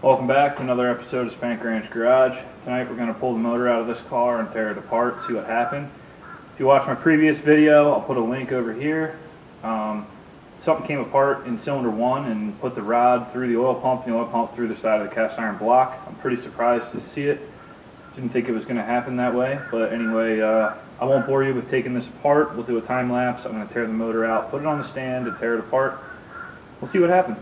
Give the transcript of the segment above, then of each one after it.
Welcome back to another episode of Spank Ranch Garage. Tonight we're going to pull the motor out of this car and tear it apart, see what happened. If you watched my previous video, I'll put a link over here. Something came apart in cylinder 1 and put the rod through the oil pump and the oil pump through the side of the cast iron block. I'm pretty surprised to see it. Didn't think it was going to happen that way, but anyway, I won't bore you with taking this apart. We'll do a time lapse. I'm going to tear the motor out, put it on the stand and tear it apart. We'll see what happens.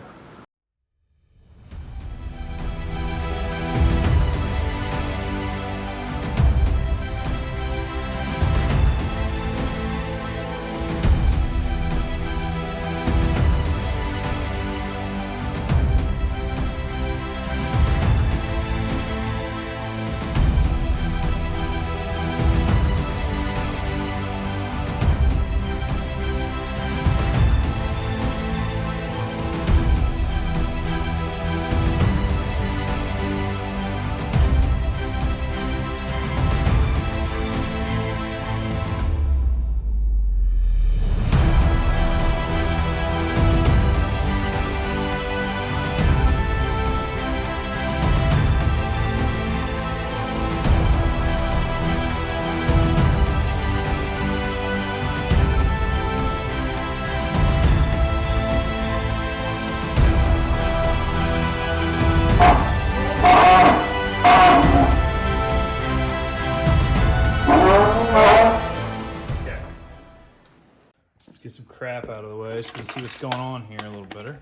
Get some crap out of the way so we can see what's going on here a little better.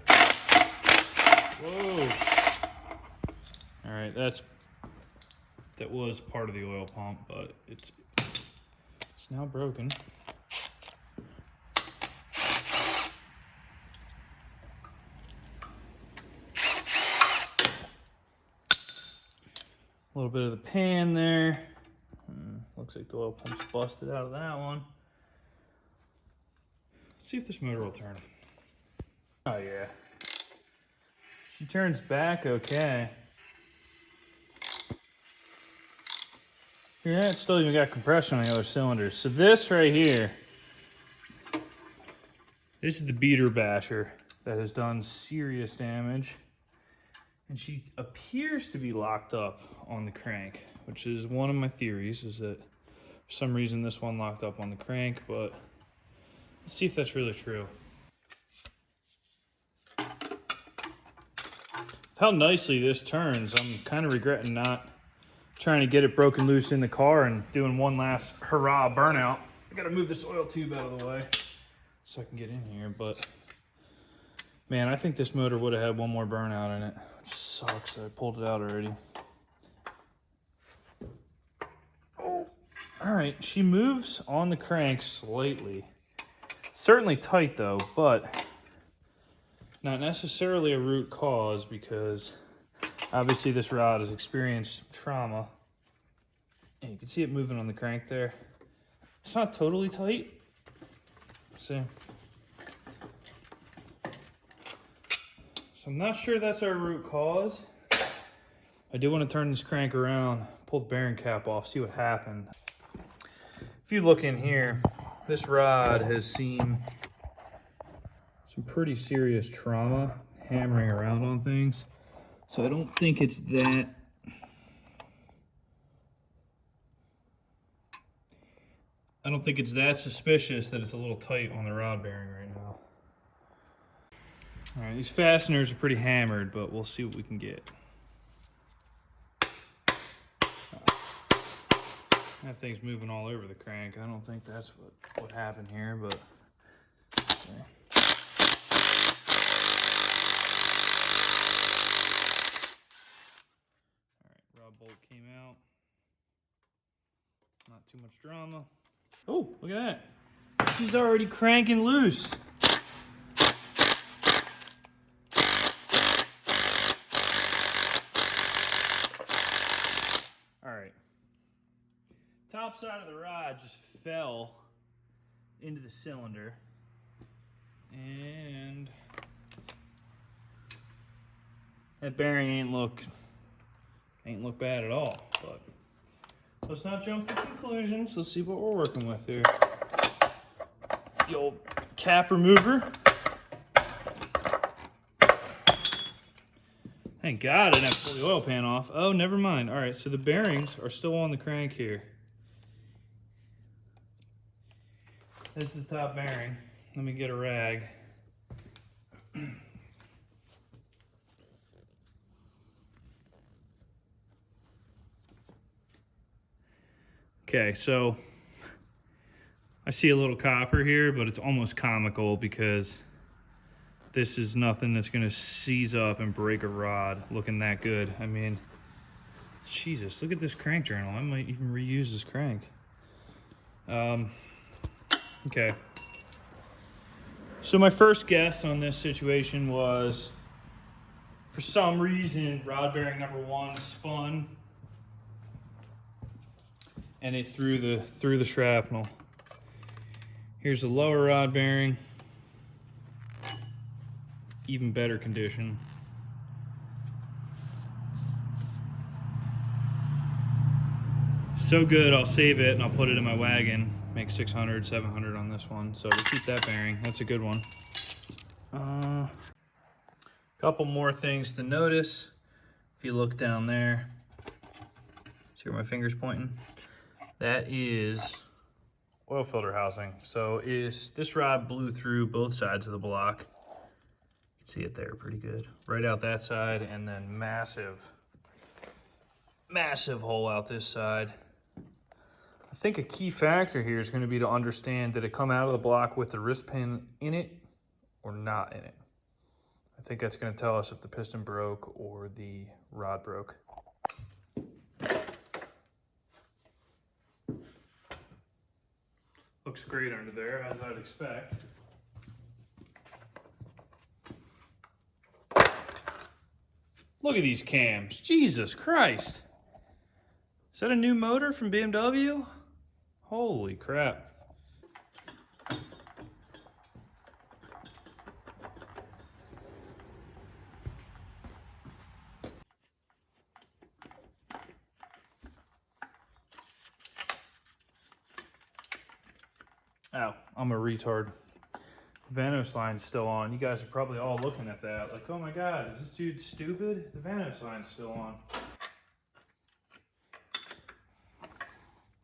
Whoa! All right, that was part of the oil pump, but it's now broken. A little bit of the pan there. Looks like the oil pump's busted out of that one. See if this motor will turn. Oh yeah. She turns back okay. Yeah, it's still even got compression on the other cylinders. So this right here, this is the beater basher that has done serious damage. And she appears to be locked up on the crank, which is one of my theories, is that for some reason this one locked up on the crank, but let's see if that's really true. How nicely this turns. I'm kind of regretting not trying to get it broken loose in the car and doing one last hurrah burnout. I gotta move this oil tube out of the way so I can get in here, but man, I think this motor would have had one more burnout in it, which sucks. I pulled it out already. Oh, all right, she moves on the crank slightly. Certainly tight though, but not necessarily a root cause, because obviously this rod has experienced trauma. And you can see it moving on the crank there. It's not totally tight. See? So I'm not sure that's our root cause. I do want to turn this crank around, pull the bearing cap off, see what happened. If you look in here, this rod has seen some pretty serious trauma hammering around on things. So I don't think it's that. I don't think it's that suspicious that it's a little tight on the rod bearing right now. All right, these fasteners are pretty hammered, but we'll see what we can get. That thing's moving all over the crank. I don't think that's what happened here, but okay. All right, rod bolt came out. Not too much drama. Oh, look at that. She's already cranking loose. All right. Top side of the rod just fell into the cylinder, and that bearing ain't look bad at all. But let's not jump to conclusions. Let's see what we're working with here. The old cap remover. Thank God I didn't have to pull the oil pan off. Oh, never mind. All right, so the bearings are still on the crank here. This is the top bearing. Let me get a rag. Okay, so I see a little copper here, but it's almost comical because this is nothing that's gonna seize up and break a rod looking that good. I mean, Jesus, look at this crank journal. I might even reuse this crank. Okay. So my first guess on this situation was, for some reason, rod bearing number 1 spun and it threw the shrapnel. Here's the lower rod bearing, even better condition. So good, I'll save it and I'll put it in my wagon. Make 600, 700 on this one. So we'll keep that bearing. That's a good one. Couple more things to notice. If you look down there, see where my finger's pointing? That is oil filter housing. So this rod blew through both sides of the block. You can see it there pretty good. Right out that side, and then massive hole out this side. I think a key factor here is going to be to understand, did it come out of the block with the wrist pin in it or not in it? I think that's going to tell us if the piston broke or the rod broke. Looks great under there, as I'd expect. Look at these cams. Jesus Christ. Is that a new motor from BMW? Holy crap. Ow, I'm a retard. Vanos line's still on. You guys are probably all looking at that like, oh my God, is this dude stupid? The Vanos line's still on.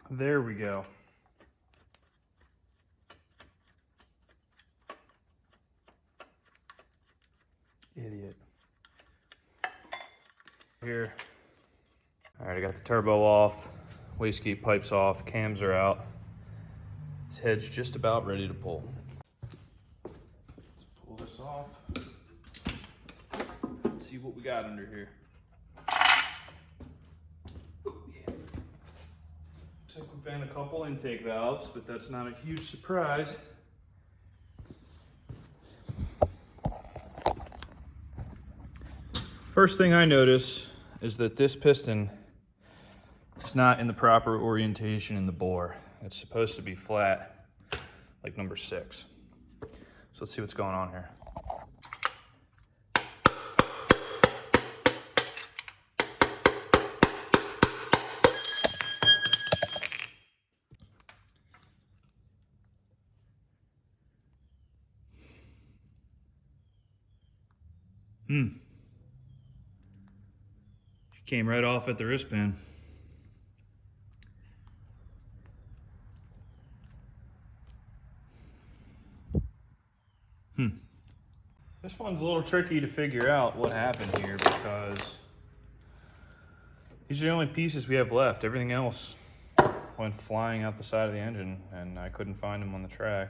There we go. Idiot. Here. All right, I got the turbo off, wastegate pipes off, cams are out. This head's just about ready to pull. Let's pull this off. Let's see what we got under here. Looks like we've been a couple intake valves, but that's not a huge surprise. First thing I notice is that this piston is not in the proper orientation in the bore. It's supposed to be flat, like number 6. So let's see what's going on here. Came right off at the wrist pin. This one's a little tricky to figure out what happened here because these are the only pieces we have left. Everything else went flying out the side of the engine and I couldn't find them on the track.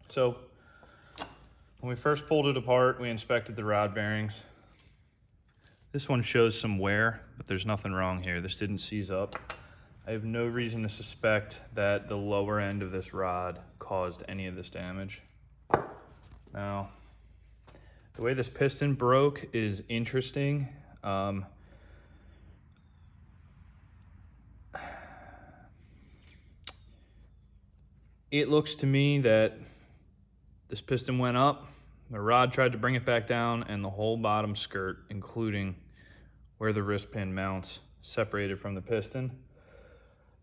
So when we first pulled it apart, we inspected the rod bearings. This one shows some wear, but there's nothing wrong here. This didn't seize up. I have no reason to suspect that the lower end of this rod caused any of this damage. Now, the way this piston broke is interesting. It looks to me that this piston went up, the rod tried to bring it back down, and the whole bottom skirt, including where the wrist pin mounts, separated from the piston.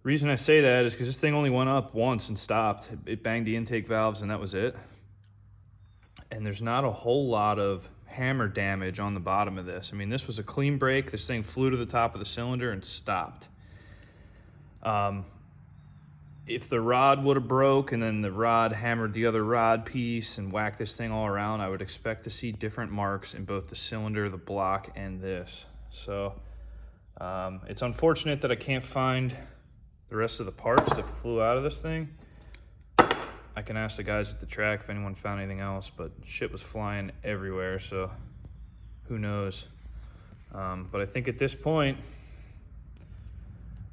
The reason I say that is because this thing only went up once and stopped. It banged the intake valves and that was it. And there's not a whole lot of hammer damage on the bottom of this. I mean, this was a clean break. This thing flew to the top of the cylinder and stopped. If the rod would have broke and then the rod hammered the other rod piece and whacked this thing all around, I would expect to see different marks in both the cylinder, the block, and this. So it's unfortunate that I can't find the rest of the parts that flew out of this thing. I can ask the guys at the track if anyone found anything else, but shit was flying everywhere, so who knows. But I think at this point,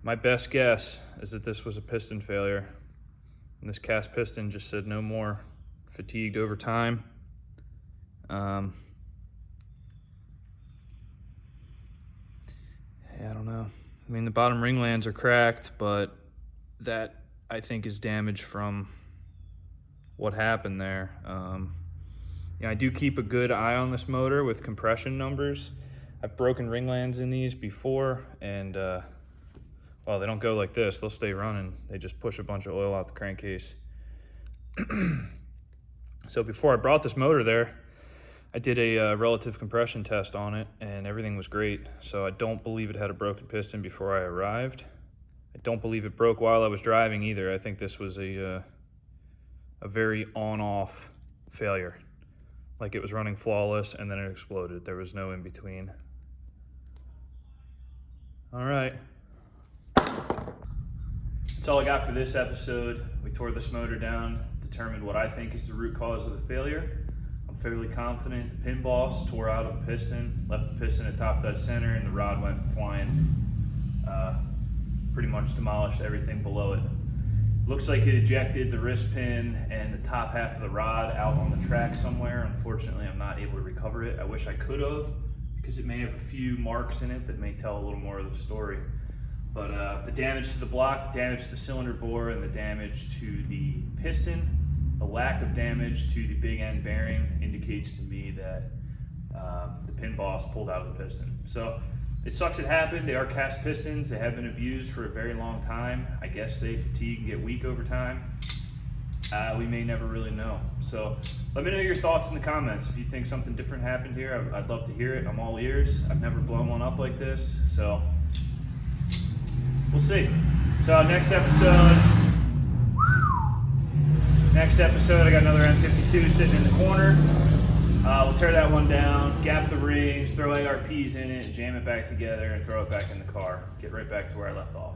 my best guess is that this was a piston failure. And this cast piston just said no more. Fatigued over time. Yeah, I don't know. I mean, the bottom ring lands are cracked, but that I think is damage from what happened there. Yeah, I do keep a good eye on this motor with compression numbers. I've broken ring lands in these before, and well, they don't go like this. They'll stay running. They just push a bunch of oil out the crankcase. So before I brought this motor there, I did a relative compression test on it, and everything was great. So I don't believe it had a broken piston before I arrived. I don't believe it broke while I was driving either. I think this was a very on-off failure. Like it was running flawless and then it exploded. There was no in between. All right. That's all I got for this episode. We tore this motor down, determined what I think is the root cause of the failure. I'm fairly confident the pin boss tore out of the piston, left the piston at top dead center, and the rod went flying. Pretty much demolished everything below it. Looks like it ejected the wrist pin and the top half of the rod out on the track somewhere. Unfortunately, I'm not able to recover it. I wish I could have, because it may have a few marks in it that may tell a little more of the story. But the damage to the block, the damage to the cylinder bore, and the damage to the piston, the lack of damage to the big end bearing indicates to me that the pin boss pulled out of the piston. So it sucks it happened. They are cast pistons. They have been abused for a very long time. I guess they fatigue and get weak over time. We may never really know. So let me know your thoughts in the comments. If you think something different happened here, I'd love to hear it. I'm all ears. I've never blown one up like this. So we'll see. So next episode, I got another m52 sitting in the corner. We'll tear that one down, gap the rings, throw ARPs in it, jam it back together, and throw it back in the car. Get right back to where I left off.